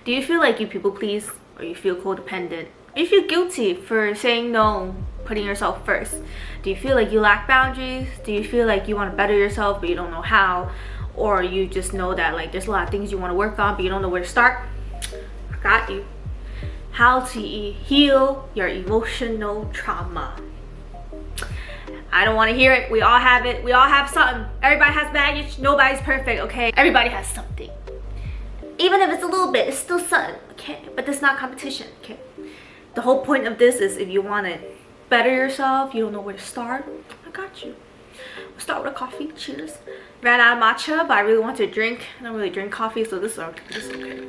Do you feel like you people please, or you feel codependent? Do you feel guilty for saying no, putting yourself first? Do you feel like you lack boundaries? Do you feel like you want to better yourself but you don't know how? Or you just know that like there's a lot of things you want to work on but you don't know where to start? I got you. How to heal your emotional trauma. I don't want to hear it. We all have it. We all have something. Everybody has baggage. Nobody's perfect, okay? Everybody has something. Even if it's a little bit, it's still something, okay? But it's not competition, okay? The whole point of this is if you want to better yourself, you don't know where to start, I got you. We'll start with a coffee. Cheers. Ran out of matcha, but I really want to drink. I don't really drink coffee, so this is okay.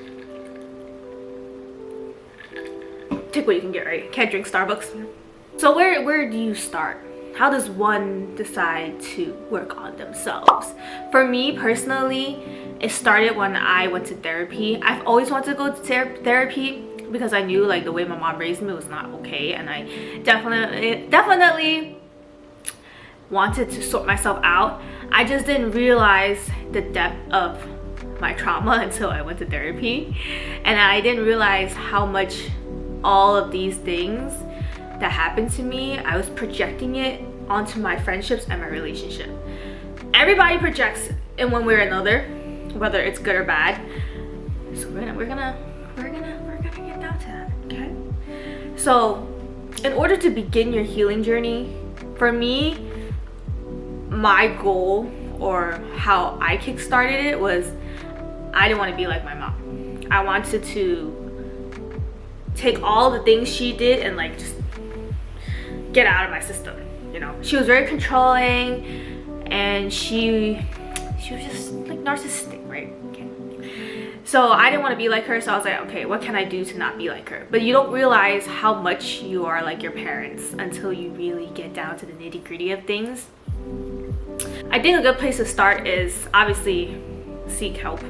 Take what you can get, right? Can't drink Starbucks. So where do you start? How does one decide to work on themselves? For me personally, it started when I went to therapy. I've always wanted to go to therapy because I knew like the way my mom raised me was not okay, and I definitely wanted to sort myself out. I just didn't realize the depth of my trauma until I went to therapy, and I didn't realize how much all of these things that happened to me, I was projecting it onto my friendships and my relationship. Everybody projects in one way or another, whether it's good or bad. So we're gonna get down to that, okay? So in order to begin your healing journey, for me, my goal or how I kickstarted it was I didn't want to be like my mom. I wanted to take all the things she did and like just get out of my system, you know. She was very controlling and she was just like narcissistic, right? Okay. So I didn't want to be like her, so I was like, okay, what can I do to not be like her? But you don't realize how much you are like your parents until you really get down to the nitty-gritty of things. I think a good place to start is obviously seek help,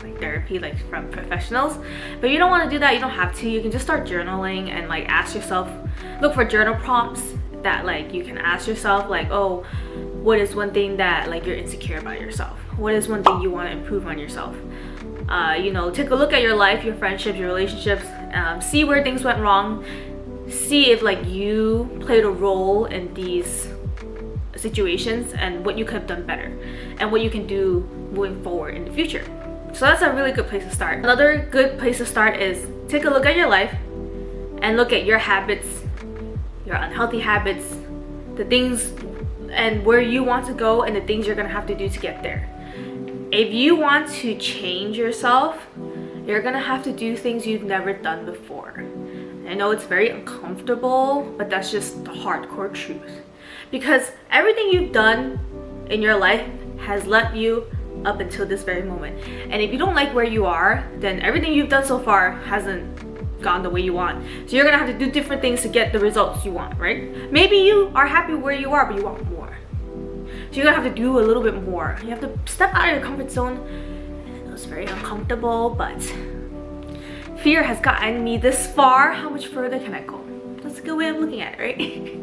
like therapy, like from professionals. But you don't want to do that, you don't have to. You can just start journaling and like ask yourself, look for journal prompts that like you can ask yourself, like, oh, what is one thing that like you're insecure about yourself? What is one thing you want to improve on yourself? You know, take a look at your life, your friendships, your relationships, see where things went wrong, see if like you played a role in these situations and what you could have done better and what you can do moving forward in the future. So that's a really good place to start. Another good place to start is take a look at your life and look at your habits, your unhealthy habits, the things and where you want to go and the things you're gonna have to do to get there. If you want to change yourself, you're gonna have to do things you've never done before. I know it's very uncomfortable, but that's just the hardcore truth. Because everything you've done in your life has led you up until this very moment. And if you don't like where you are, then everything you've done so far hasn't gone the way you want. So you're gonna have to do different things to get the results you want, right? Maybe you are happy where you are, but you want more. So you're gonna have to do a little bit more. You have to step out of your comfort zone. And it was very uncomfortable, but fear has gotten me this far. How much further can I go? That's a good way of looking at it, right?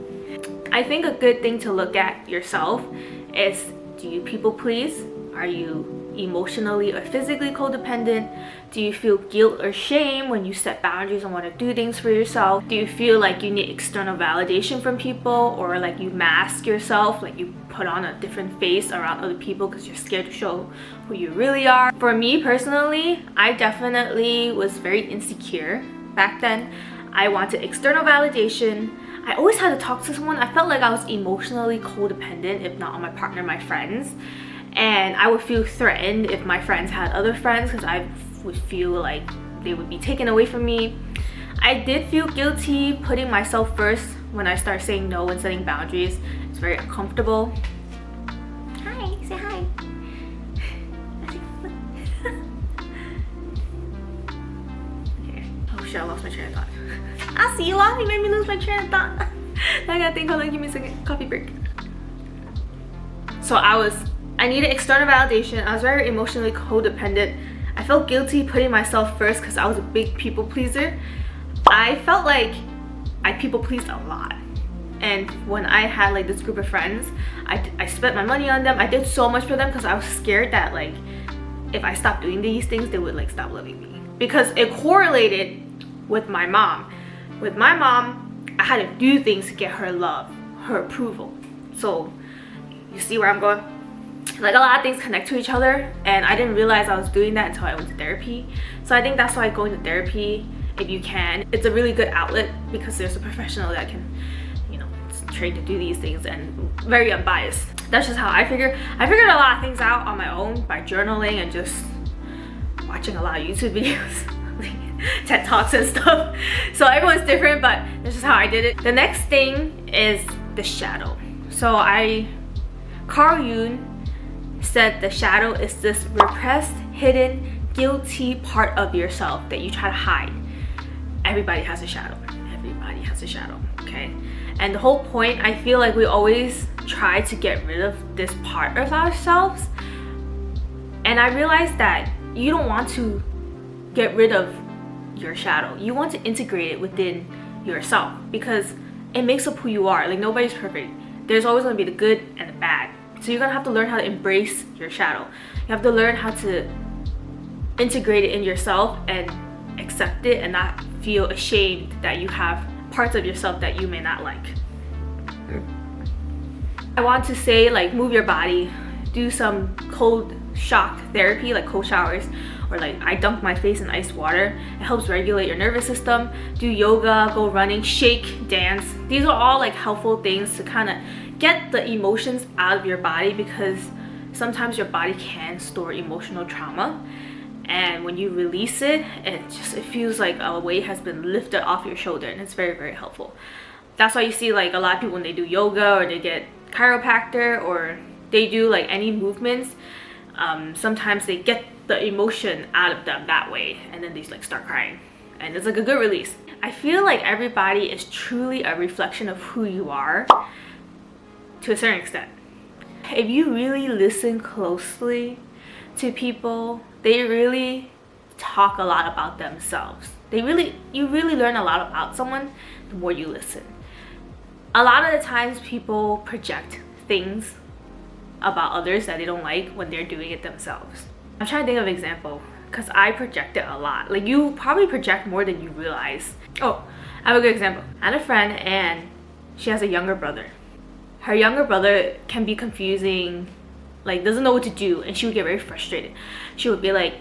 I think a good thing to look at yourself is, do you people please? Are you emotionally or physically codependent? Do you feel guilt or shame when you set boundaries and want to do things for yourself? Do you feel like you need external validation from people, or like you mask yourself, like you put on a different face around other people because you're scared to show who you really are? For me personally, I definitely was very insecure back then. I wanted external validation. I always had to talk to someone. I felt like I was emotionally codependent, if not on my partner, my friends. And I would feel threatened if my friends had other friends because I would feel like they would be taken away from me. I did feel guilty putting myself first when I started saying no and setting boundaries. It's very uncomfortable. Hi, say hi. Okay. Oh shit, I lost my train of thought. I see you laughing, made me lose my train of thought. Now I gotta think, hold on, give me a second. Coffee break. So I needed external validation. I was very emotionally codependent. I felt guilty putting myself first because I was a big people pleaser. I felt like I people pleased a lot. And when I had like this group of friends, I spent my money on them. I did so much for them because I was scared that like if I stopped doing these things, they would like stop loving me. because it correlated with my mom. With my mom, I had to do things to get her love, her approval. So you see where I'm going? Like, a lot of things connect to each other, and I didn't realize I was doing that until I went to therapy. So I think that's why going to therapy, if you can, it's a really good outlet because there's a professional that can, you know, trained to do these things and very unbiased. That's just how I figured a lot of things out on my own by journaling and just watching a lot of YouTube videos, like TED Talks and stuff. So everyone's different, but that's just how I did it. The next thing is the shadow. So Carl Jung said the shadow is this repressed, hidden, guilty part of yourself that you try to hide. Everybody has a shadow. Everybody has a shadow, okay? And the whole point, I feel like we always try to get rid of this part of ourselves. And I realized that you don't want to get rid of your shadow. You want to integrate it within yourself because it makes up who you are. Like, nobody's perfect. There's always going to be the good and the bad. So you're going to have to learn how to embrace your shadow. You have to learn how to integrate it in yourself and accept it and not feel ashamed that you have parts of yourself that you may not like. I want to say, like, move your body, do some cold shock therapy, like cold showers, or like I dunk my face in ice water. It helps regulate your nervous system. Do yoga, go running, shake, dance. These are all like helpful things to kind of get the emotions out of your body, because sometimes your body can store emotional trauma, and when you release it, it feels like a weight has been lifted off your shoulder, and it's very, very helpful. That's why you see like a lot of people when they do yoga or they get chiropractor or they do like any movements, sometimes they get the emotion out of them that way, and then they like start crying, and it's like a good release. I feel like everybody is truly a reflection of who you are to a certain extent. If you really listen closely to people, they really talk a lot about themselves. You really learn a lot about someone the more you listen. A lot of the times people project things about others that they don't like when they're doing it themselves. I'm trying to think of an example because I project it a lot. Like, you probably project more than you realize. Oh, I have a good example. I had a friend and she has a younger brother. Her younger brother can be confusing, like doesn't know what to do, and she would get very frustrated. She would be like,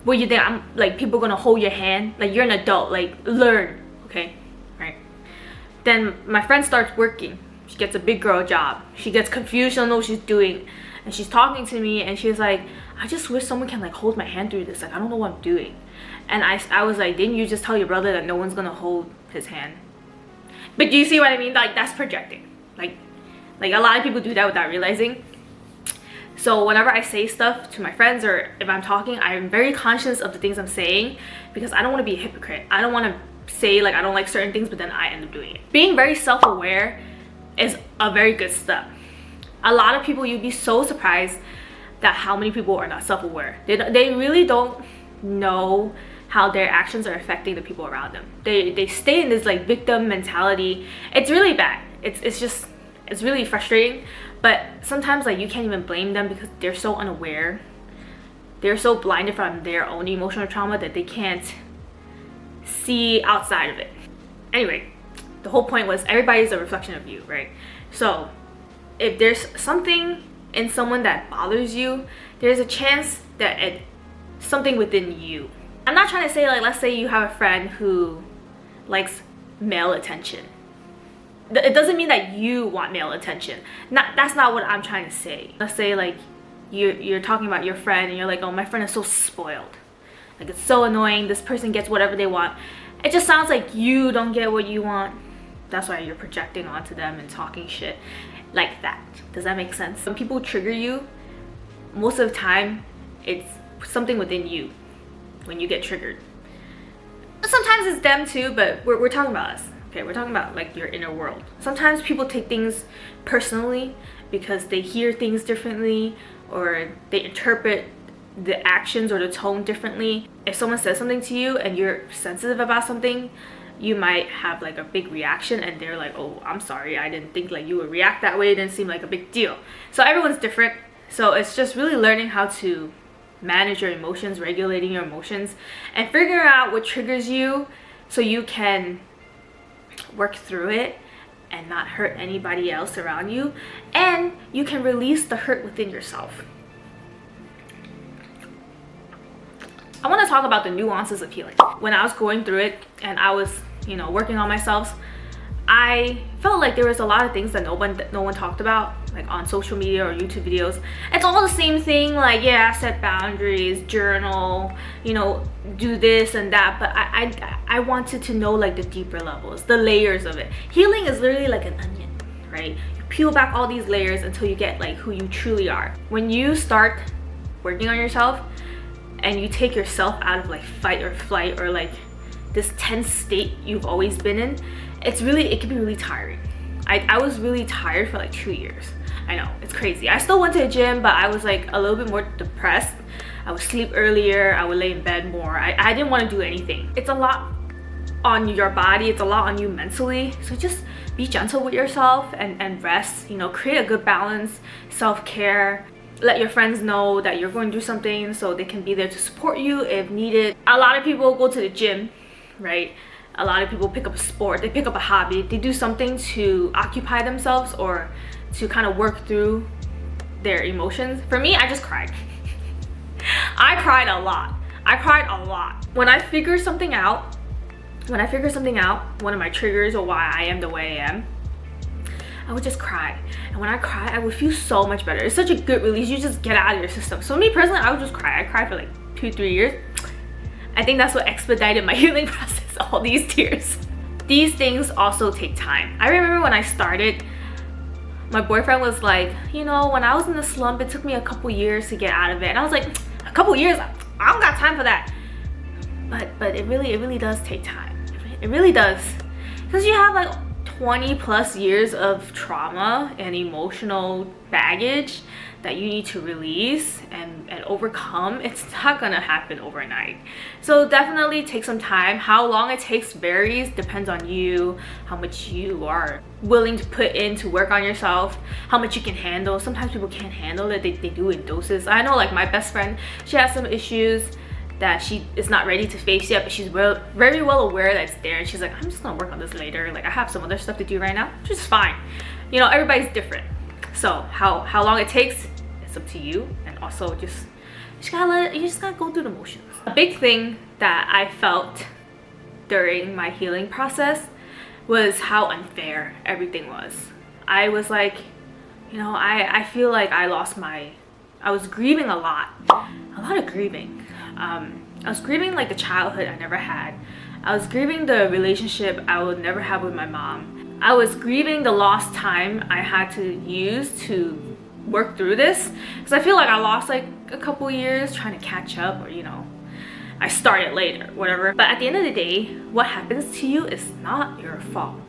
what do you think? I'm like, people gonna hold your hand? Like, you're an adult, like learn, okay? Right? Then my friend starts working. She gets a big girl job. She gets confused, she don't know what she's doing. And she's talking to me and she's like, I just wish someone can like hold my hand through this. Like, I don't know what I'm doing. And I was like, didn't you just tell your brother that no one's gonna hold his hand? But do you see what I mean? Like, that's projecting. Like a lot of people do that without realizing. So whenever I say stuff to my friends or if I'm talking, I'm very conscious of the things I'm saying because I don't want to be a hypocrite. I don't want to say like I don't like certain things but then I end up doing it. Being very self-aware is a very good step. A lot of people, you'd be so surprised that how many people are not self-aware. They really don't know how their actions are affecting the people around them. They stay in this like victim mentality. It's really bad. It's really frustrating, but sometimes like you can't even blame them because they're so unaware. They're so blinded from their own emotional trauma that they can't see outside of it. Anyway, the whole point was everybody's a reflection of you, right? So if there's something in someone that bothers you, there's a chance that it's something within you. I'm not trying to say like, let's say you have a friend who likes male attention. It doesn't mean that you want male attention. That's not what I'm trying to say. Let's say like you're talking about your friend and you're like, oh, my friend is so spoiled. Like, it's so annoying. This person gets whatever they want. It just sounds like you don't get what you want. That's why you're projecting onto them and talking shit like that. Does that make sense? When people trigger you, most of the time it's something within you when you get triggered. Sometimes it's them too, but we're talking about us. Okay, we're talking about like your inner world. Sometimes people take things personally because they hear things differently or they interpret the actions or the tone differently. If someone says something to you and you're sensitive about something, you might have like a big reaction and they're like, oh, I'm sorry, I didn't think like you would react that way. It didn't seem like a big deal. So everyone's different. So it's just really learning how to manage your emotions, regulating your emotions, and figuring out what triggers you so you can work through it and not hurt anybody else around you, and you can release the hurt within yourself. I want to talk about the nuances of healing. When I was going through it and I was, working on myself, I felt like there was a lot of things that no one talked about, like on social media or YouTube videos. It's all the same thing, like, yeah, set boundaries, journal, do this and that. But I wanted to know like the deeper levels, the layers of it. Healing is literally like an onion, right? You peel back all these layers until you get like who you truly are. When you start working on yourself and you take yourself out of like fight or flight or like this tense state you've always been in, it can be really tiring. I was really tired for like 2 years. I know, it's crazy. I still went to the gym, but I was like a little bit more depressed. I would sleep earlier, I would lay in bed more. I didn't want to do anything. It's a lot on your body, it's a lot on you mentally. So just be gentle with yourself and rest, create a good balance, self-care. Let your friends know that you're going through something so they can be there to support you if needed. A lot of people go to the gym, right? A lot of people pick up a sport, they pick up a hobby, they do something to occupy themselves or to kind of work through their emotions. For me, I just cried. I cried a lot. When I figure something out, one of my triggers or why I am the way I am, I would just cry. And when I cry, I would feel so much better. It's such a good release. You just get out of your system. So me personally, I would just cry. I cried for like 2-3 years. I think that's what expedited my healing process, all these tears. These things also take time. I remember when I started, my boyfriend was like, when I was in the slump, it took me a couple years to get out of it. And I was like, a couple years? I don't got time for that. But it really does take time. It really does. Because you have like 20 plus years of trauma and emotional baggage that you need to release and overcome. It's not gonna happen overnight. So definitely take some time. How long it takes varies, depends on you, how much you are willing to put in to work on yourself, how much you can handle. Sometimes people can't handle it, they do it in doses. I know like my best friend, she has some issues that she is not ready to face yet, but she's very well aware that it's there, and she's like, I'm just gonna work on this later. Like I have some other stuff to do right now, which is fine. Everybody's different. So how long it takes, it's up to you. And also you just gotta go through the motions. A big thing that I felt during my healing process was how unfair everything was. I was like, I feel like I was grieving a lot of grieving. I was grieving like the childhood I never had. I was grieving the relationship I would never have with my mom. I was grieving the lost time I had to use to work through this, because I feel like I lost like a couple years trying to catch up, or I started later, whatever. But at the end of the day, what happens to you is not your fault,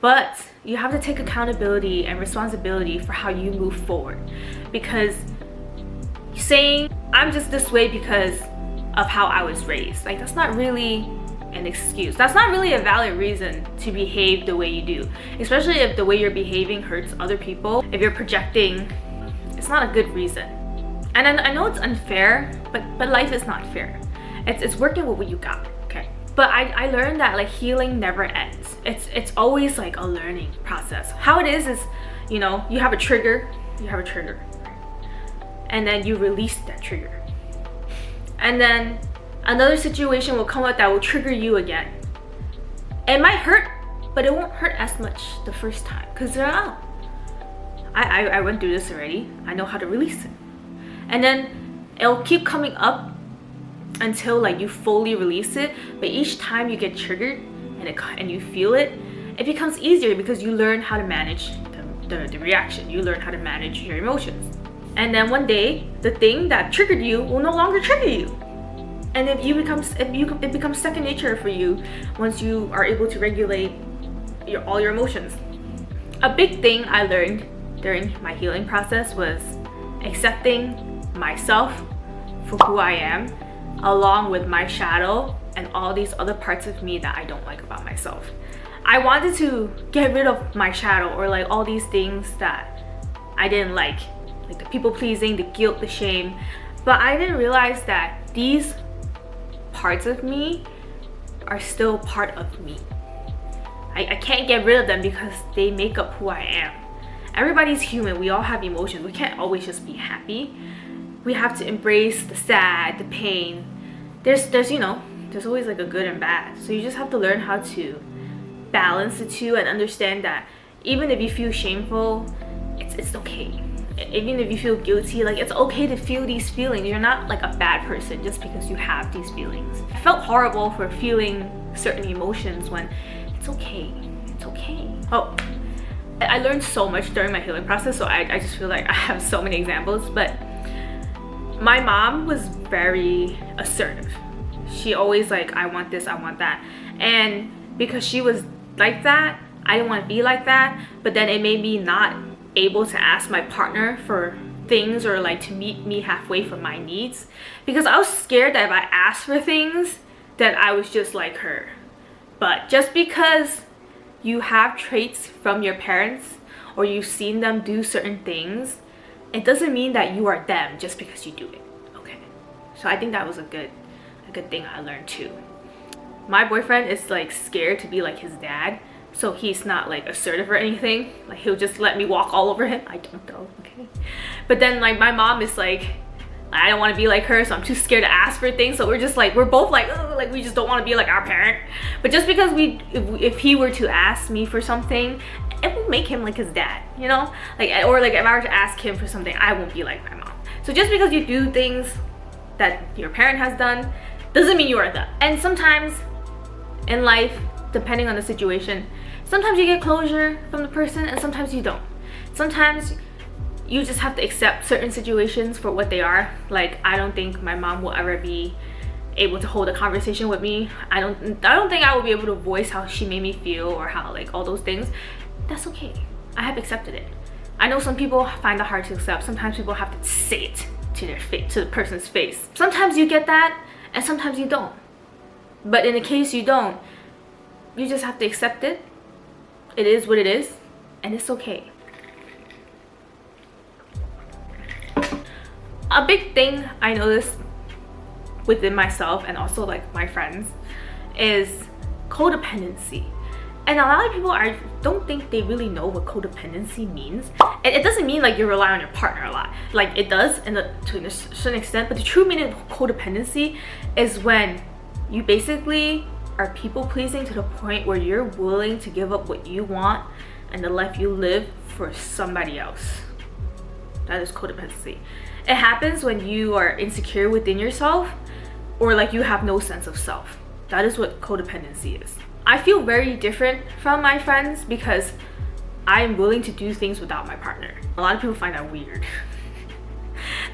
but you have to take accountability and responsibility for how you move forward. Because saying I'm just this way because of how I was raised, like that's not really an excuse. That's not really a valid reason to behave the way you do, especially if the way you're behaving hurts other people. If you're projecting, it's not a good reason. And I know it's unfair, but life is not fair. It's working with what you got, okay? But I learned that like healing never ends. It's always like a learning process. How it is you have a trigger, and then you release that trigger, and then another situation will come up that will trigger you again. It might hurt, but it won't hurt as much the first time, because I went through this already. I know how to release it. And then it'll keep coming up until like you fully release it. But each time you get triggered and you feel it, it becomes easier because you learn how to manage the reaction. You learn how to manage your emotions. And then one day, the thing that triggered you will no longer trigger you. And it becomes second nature for you once you are able to regulate all your emotions. A big thing I learned during my healing process was accepting myself for who I am, along with my shadow and all these other parts of me that I don't like about myself. I wanted to get rid of my shadow, or like all these things that I didn't like the people pleasing, the guilt, the shame. But I didn't realize that these parts of me are still part of me. I can't get rid of them because they make up who I am. Everybody's human. We all have emotions. We can't always just be happy. We have to embrace the sad, the pain. There's always like a good and bad. So you just have to learn how to balance the two and understand that even if you feel shameful, it's okay. Even if you feel guilty, like it's okay to feel these feelings. You're not like a bad person just because you have these feelings. I felt horrible for feeling certain emotions when it's okay. It's okay. Oh, I learned so much during my healing process, so I just feel like I have so many examples. But my mom was very assertive. She always like, I want this, I want that. And because she was like that, I didn't want to be like that. But then it made me not able to ask my partner for things or like to meet me halfway for my needs, because I was scared that if I asked for things that I was just like her. But just because you have traits from your parents or you've seen them do certain things, it doesn't mean that you are them just because you do it. Okay, so I think that was a good thing I learned too. My boyfriend is like scared to be like his dad, so he's not like assertive or anything. Like he'll just let me walk all over him. I don't know, okay? But then like my mom is like, I don't want to be like her, so I'm too scared to ask for things. So we're just like, we're both like, oh, like we just don't want to be like our parent. But just because if he were to ask me for something, it will make him like his dad, you know? Like, or like if I were to ask him for something, I won't be like my mom. So just because you do things that your parent has done doesn't mean you are them. And sometimes in life, depending on the situation, sometimes you get closure from the person and sometimes you don't. Sometimes you just have to accept certain situations for what they are. Like, I don't think my mom will ever be able to hold a conversation with me. I don't think I will be able to voice how she made me feel or how like all those things. That's okay. I have accepted it. I know some people find it hard to accept. Sometimes people have to say it to their face, to the person's face. Sometimes you get that and sometimes you don't. But in the case you don't, you just have to accept it. It is what it is, and it's okay. A big thing I noticed within myself and also like my friends is codependency. And a lot of people, I don't think they really know what codependency means. And it doesn't mean like you rely on your partner a lot. Like it does to a certain extent, but the true meaning of codependency is when you basically are people pleasing to the point where you're willing to give up what you want and the life you live for somebody else. That is codependency. It happens when you are insecure within yourself or like you have no sense of self. That is what codependency is. I feel very different from my friends because I am willing to do things without my partner. A lot of people find that weird.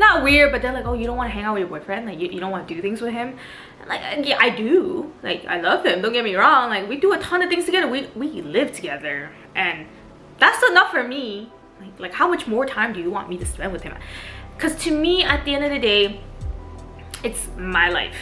Not weird, but they're like, oh, you don't want to hang out with your boyfriend? Like you don't want to do things with him? Like, yeah, I do. Like, I love him, don't get me wrong. Like, we do a ton of things together. We live together, and that's enough for me. Like how much more time do you want me to spend with him? Because to me, at the end of the day, it's my life.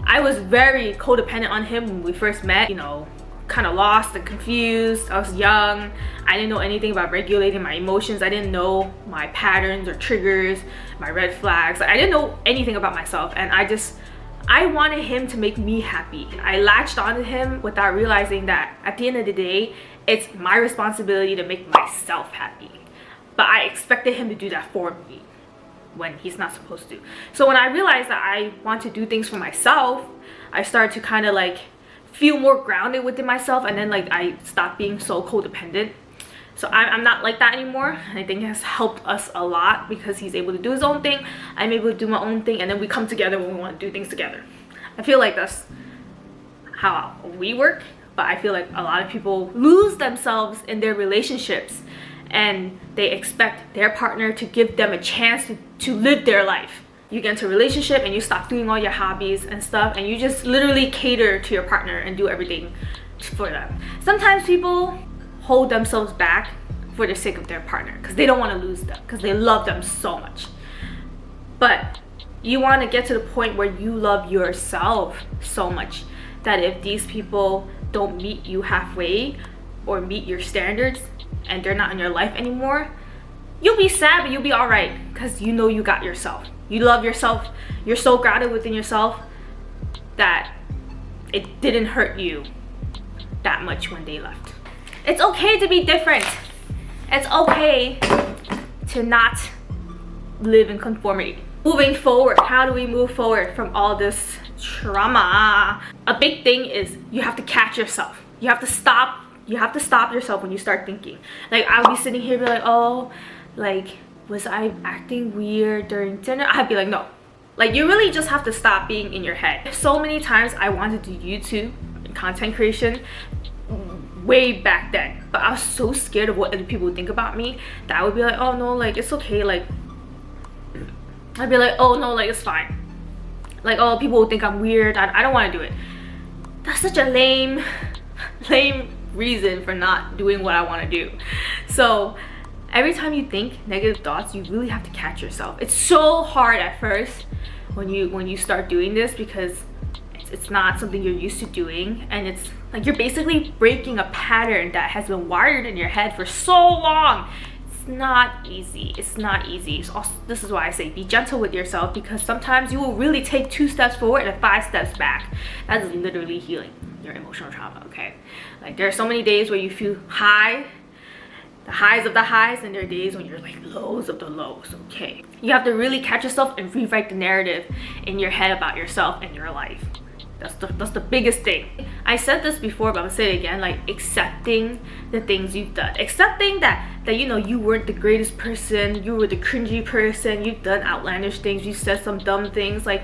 I was very codependent on him when we first met, you know, kind of lost and confused. I was young. I didn't know anything about regulating my emotions. I didn't know my patterns or triggers, my red flags. I didn't know anything about myself, and I wanted him to make me happy. I latched onto him without realizing that at the end of the day, it's my responsibility to make myself happy. But I expected him to do that for me when he's not supposed to. So when I realized that I want to do things for myself, I started to kind of like feel more grounded within myself, and then like I stopped being so codependent. So I'm not like that anymore, and I think it has helped us a lot because he's able to do his own thing, I'm able to do my own thing, and then we come together when we want to do things together. I feel like that's how we work, but I feel like a lot of people lose themselves in their relationships and they expect their partner to give them a chance to live their life. You get into a relationship and you stop doing all your hobbies and stuff, and you just literally cater to your partner and do everything for them. Sometimes people hold themselves back for the sake of their partner because they don't want to lose them, because they love them so much. But you want to get to the point where you love yourself so much that if these people don't meet you halfway or meet your standards and they're not in your life anymore, you'll be sad, but you'll be all right because you know you got yourself. You love yourself. You're so grounded within yourself that it didn't hurt you that much when they left. It's okay to be different. It's okay to not live in conformity. Moving forward, how do we move forward from all this trauma? A big thing is you have to catch yourself. You have to stop yourself when you start thinking. Like, I'll be sitting here be like, oh, like, was I acting weird during dinner? I'd be like, no. Like, you really just have to stop being in your head. So many times I wanted to do YouTube and content creation way back then, but I was so scared of what other people would think about me that I would be like, oh no, like, it's okay. Like, I'd be like, oh no, like, it's fine. Like, oh, people will think I'm weird. I don't want to do it. That's such a lame reason for not doing what I want to do. So every time you think negative thoughts, you really have to catch yourself. It's so hard at first when you start doing this, because it's not something you're used to doing, and it's like you're basically breaking a pattern that has been wired in your head for so long. It's not easy. It's not easy. It's also, this is why I say be gentle with yourself, because sometimes you will really take 2 steps forward and 5 steps back. That is literally healing your emotional trauma, okay? Like, there are so many days where you feel high, the highs of the highs, and there are days when you're like lows of the lows, okay? You have to really catch yourself and rewrite the narrative in your head about yourself and your life. That's the biggest thing. I said this before, but I'm gonna say it again. Like, accepting the things you've done, accepting that you know you weren't the greatest person, you were the cringy person, you've done outlandish things, you said some dumb things. Like,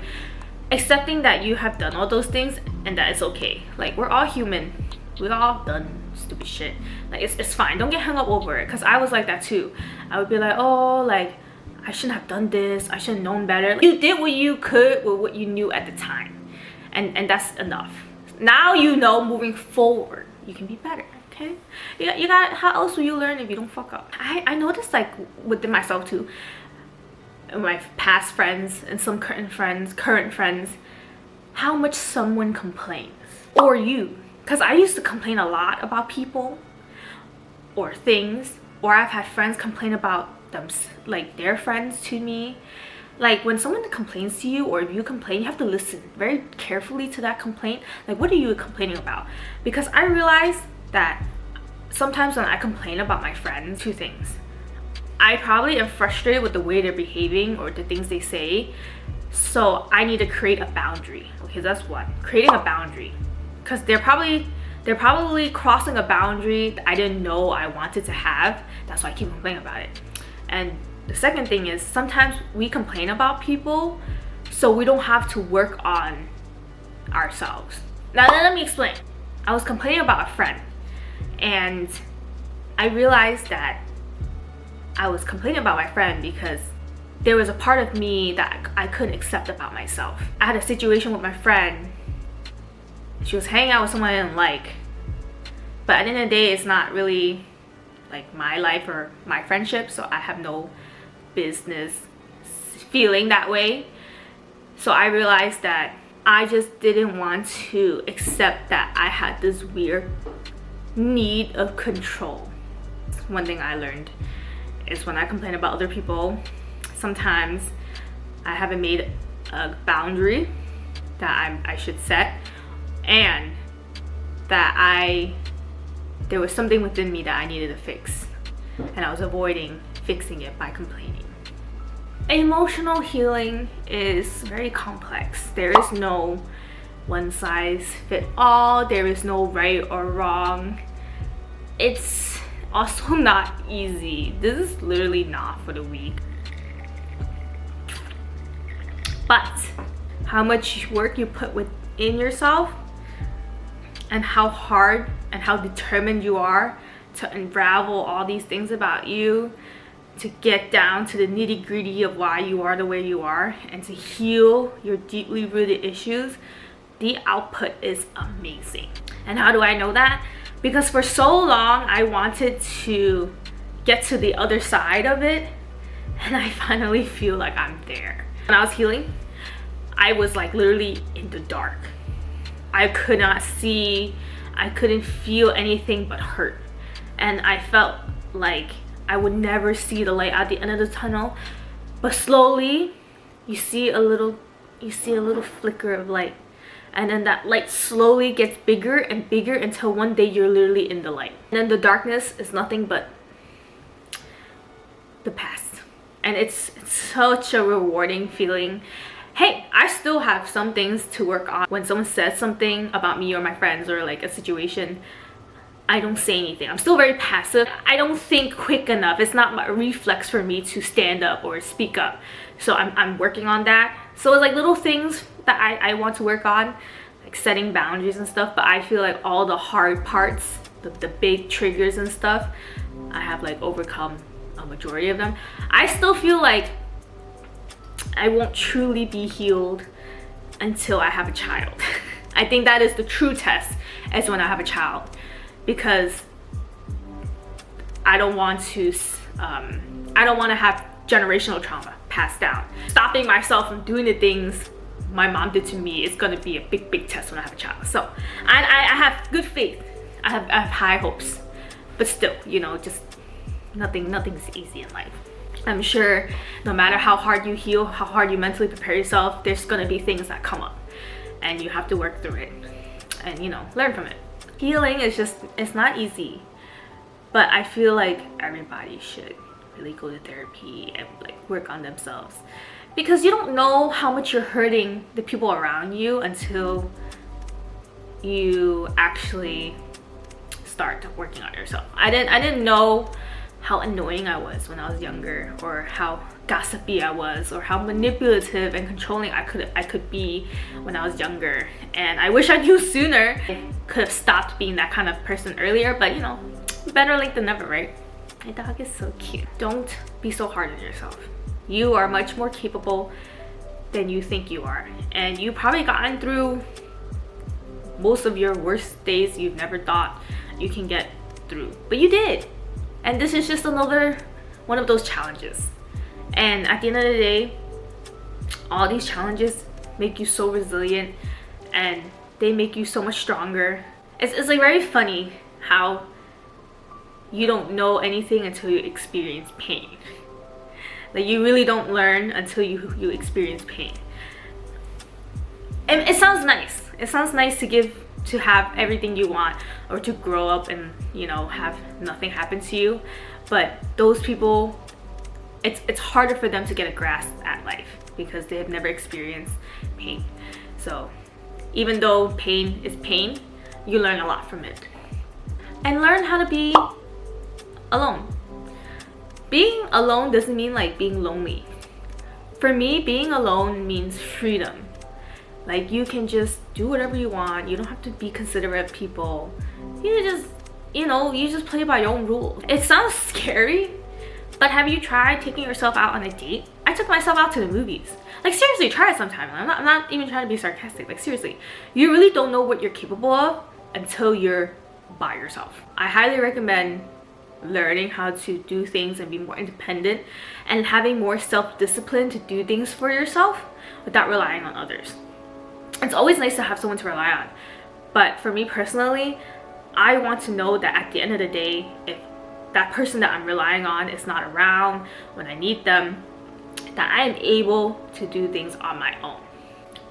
accepting that you have done all those things and that it's okay. Like, we're all human. We've all done stupid shit. Like, it's fine. Don't get hung up over it, because I was like that too. I would be like, oh, like, I shouldn't have done this, I should have known better. You did what you could with what you knew at the time, and that's enough. Now you know, moving forward you can be better, okay? You got, how else will you learn if you don't fuck up? I noticed, like, within myself too, my past friends and some current friends, how much someone complains, or you. Because I used to complain a lot about people or things, or I've had friends complain about them, like their friends to me. Like, when someone complains to you, or if you complain, you have to listen very carefully to that complaint. Like, what are you complaining about? Because I realized that sometimes when I complain about my friends, 2 things. I probably am frustrated with the way they're behaving or the things they say, so I need to create a boundary. Okay, that's one. Creating a boundary, because they're probably crossing a boundary that I didn't know I wanted to have. That's why I keep complaining about it. And the second thing is, sometimes we complain about people so we don't have to work on ourselves. Now let me explain. I was complaining about a friend, and I realized that I was complaining about my friend because there was a part of me that I couldn't accept about myself. I had a situation with my friend. She was hanging out with someone I didn't like, but at the end of the day, it's not really like my life or my friendship, so I have no business feeling that way. So I realized that I just didn't want to accept that I had this weird need of control. One thing I learned is, when I complain about other people, sometimes I haven't made a boundary that I should set, and that there was something within me that I needed to fix, and I was avoiding fixing it by complaining. Emotional healing is very complex. There is no one size fit all. There is no right or wrong. It's also not easy. This is literally not for the weak. But how much work you put within yourself, and how hard and how determined you are to unravel all these things about you, to get down to the nitty-gritty of why you are the way you are, and to heal your deeply rooted issues, the output is amazing. And how do I know that? Because for so long I wanted to get to the other side of it, and I finally feel like I'm there. When I was healing, I was like literally in the dark. I could not see, I couldn't feel anything but hurt, and I felt like I would never see the light at the end of the tunnel. But slowly, you see a little flicker of light, and then that light slowly gets bigger and bigger until one day you're literally in the light. And then the darkness is nothing but the past. And it's such a rewarding feeling. Hey, I still have some things to work on. When someone says something about me or my friends or like a situation, I don't say anything. I'm still very passive. I don't think quick enough. It's not a reflex for me to stand up or speak up. So I'm working on that. So it's like little things that I want to work on, like setting boundaries and stuff. But I feel like all the hard parts, the big triggers and stuff, I have like overcome a majority of them. I still feel like I won't truly be healed until I have a child. I think that is the true test, is when I have a child, because I don't want to have generational trauma passed down. Stopping myself from doing the things my mom did to me is gonna be a big test when I have a child. So I have good faith. I have high hopes, but still, you know, just nothing's easy in life. I'm sure no matter how hard you heal, how hard you mentally prepare yourself, there's gonna be things that come up, and you have to work through it and, you know, learn from it. Healing is just, it's not easy, but I feel like everybody should really go to therapy and like work on themselves, because you don't know how much you're hurting the people around you until you actually start working on yourself. I didn't know how annoying I was when I was younger, or how gossipy I was, or how manipulative and controlling I could be when I was younger. And I wish I knew sooner. I could have stopped being that kind of person earlier, but you know, better late than never, right? My dog is so cute. Don't be so hard on yourself. You are much more capable than you think you are, and you've probably gotten through most of your worst days you've never thought you can get through, but you did. And this is just another one of those challenges. And at the end of the day, all these challenges make you so resilient, and they make you so much stronger. It's like very funny how you don't know anything until you experience pain. Like, you really don't learn until you experience pain. And it sounds nice. It sounds nice to have everything you want, or to grow up and, you know, have nothing happen to you. But those people, it's harder for them to get a grasp at life because they have never experienced pain. So even though pain is pain, you learn a lot from it. And learn how to be alone. Being alone doesn't mean like being lonely. For me, being alone means freedom. Like, you can just do whatever you want. You don't have to be considerate of people. You just play by your own rules. It sounds scary, but have you tried taking yourself out on a date? I took myself out to the movies. Like, seriously, try it sometime. I'm not even trying to be sarcastic. Like, seriously, you really don't know what you're capable of until you're by yourself. I highly recommend learning how to do things and be more independent, and having more self-discipline to do things for yourself without relying on others. It's always nice to have someone to rely on, but for me personally, I want to know that at the end of the day, if that person that I'm relying on is not around when I need them, that I am able to do things on my own.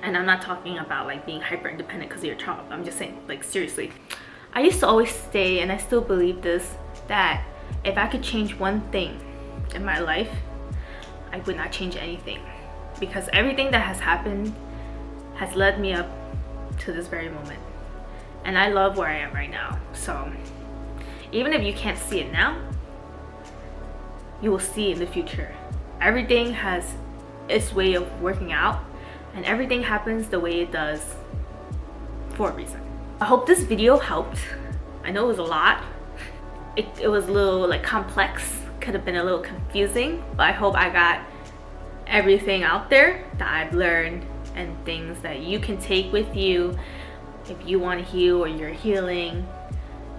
And I'm not talking about like being hyper independent because of your child. I'm just saying, like, seriously, I used to always say, and I still believe this, that if I could change one thing in my life, I would not change anything, because everything that has happened has led me up to this very moment, and I love where I am right now. So even if you can't see it now, you will see in the future. Everything has its way of working out, and everything happens the way it does for a reason. I hope this video helped. I know it was a lot. It was a little like complex, could have been a little confusing, but I hope I got everything out there that I've learned, and things that you can take with you if you want to heal or you're healing.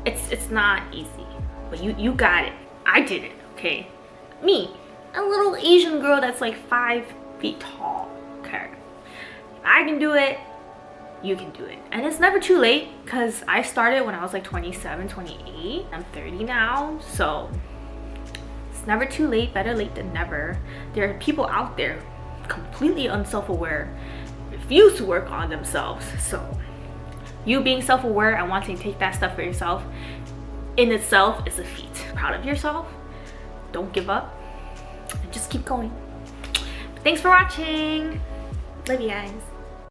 It's not easy, but you got it. I did it, okay? Me, a little Asian girl that's like 5 feet tall, okay? If I can do it, you can do it. And it's never too late, because I started when I was like 27, 28. I'm 30 now, so it's never too late. Better late than never. There are people out there completely unself-aware refuse to work on themselves. So you being self-aware and wanting to take that step for yourself in itself is a feat. Proud of yourself. Don't give up and just keep going. Thanks for watching. Love you guys.